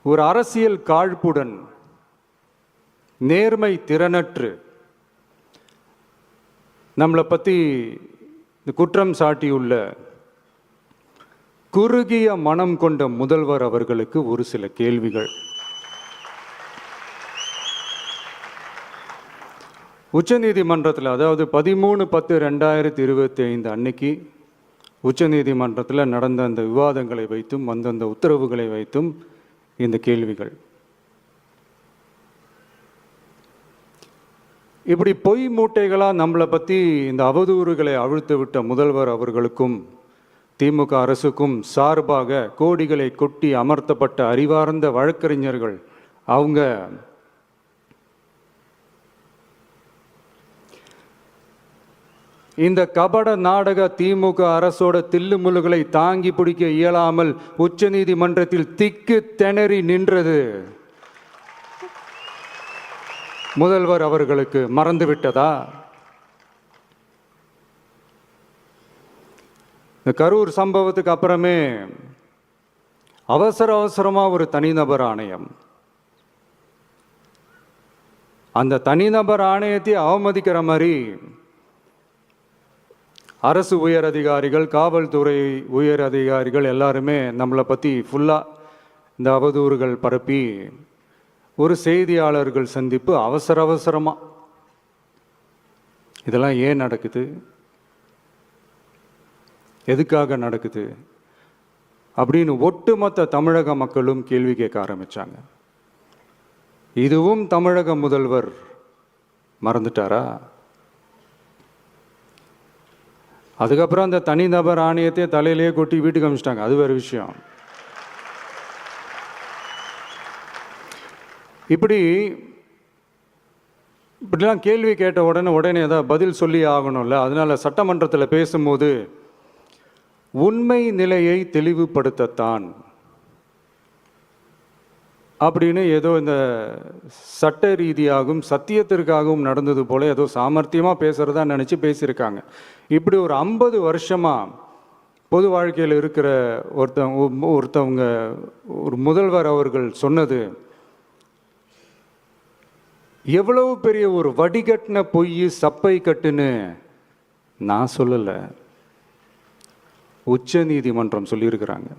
ஒரு அரசியல் காழ்ப்புடன் நேர்மை திறனற்று நம்மளை பற்றி குற்றம் சாட்டியுள்ள குறுகிய மனம் கொண்ட முதல்வர் அவர்களுக்கு ஒரு சில கேள்விகள். உச்சநீதிமன்றத்தில், அதாவது 13/10/2025 அன்னைக்கு உச்சநீதிமன்றத்தில் நடந்த அந்த விவாதங்களை வைத்தும் அந்தந்த உத்தரவுகளை வைத்தும் இந்த கேள்விகள். இப்படி பொய் மூட்டைகளாக நம்மளை பற்றி இந்த அவதூறுகளை அவிழ்த்து விட்ட முதல்வர் அவர்களுக்கும் திமுக அரசுக்கும் சார்பாக கோடிகளை கொட்டி அமர்த்தப்பட்ட அறிவார்ந்த வழக்கறிஞர்கள் அவங்க இந்த கபட நாடக திமுக அரசோட தில்லுமுல்லுகளை தாங்கி பிடிக்க இயலாமல் உச்ச நீதிமன்றத்தில் திக்கு திணறி நின்றது முதல்வர் அவர்களுக்கு மறந்துவிட்டதா? இந்த கரூர் சம்பவத்துக்கு அப்புறமே அவசரமாக ஒரு தனிநபர் ஆணையம், அந்த தனிநபர் ஆணையத்தை அவமதிக்கிற மாதிரி அரசு உயர் அதிகாரிகள், காவல்துறை உயர் அதிகாரிகள் எல்லாருமே நம்மளை பற்றி ஃபுல்லாக இந்த அவதூறுகள் பரப்பி ஒரு செய்தியாளர்கள் சந்திப்பு அவசரமாக. இதெல்லாம் ஏன் நடக்குது, எதுக்காக நடக்குது அப்படின்னு ஒட்டுமொத்த தமிழக மக்களும் கேள்வி கேட்க ஆரம்பித்தாங்க. இதுவும் தமிழக முதல்வர் மறந்துட்டாரா? அதுக்கப்புறம் அந்த தனிநபர் ஆணையத்தை தலையிலேயே கொட்டி வீட்டுக்கு அனுப்பிச்சிட்டாங்க, அது வேறு விஷயம். இப்படிலாம் கேள்வி கேட்ட உடனே ஏதாவது பதில் சொல்லி ஆகணும்ல. அதனால சட்டமன்றத்தில் பேசும்போது உண்மை நிலையை தெளிவுபடுத்தத்தான் அப்படின்னு ஏதோ இந்த சட்ட ரீதியாகவும் சத்தியத்திற்காகவும் நடந்தது போல ஏதோ சாமர்த்தியமாக பேசுகிறதா நினச்சி பேசியிருக்காங்க. இப்படி ஒரு 50 வருஷமாக பொது வாழ்க்கையில் இருக்கிற ஒருத்தவங்க ஒரு முதல்வர் அவர்கள் சொன்னது எவ்வளவு பெரிய ஒரு வடிகட்டின பொய், சப்பை கட்டுன்னு நான் சொல்லலை, உச்ச நீதிமன்றம் சொல்லியிருக்கிறாங்க.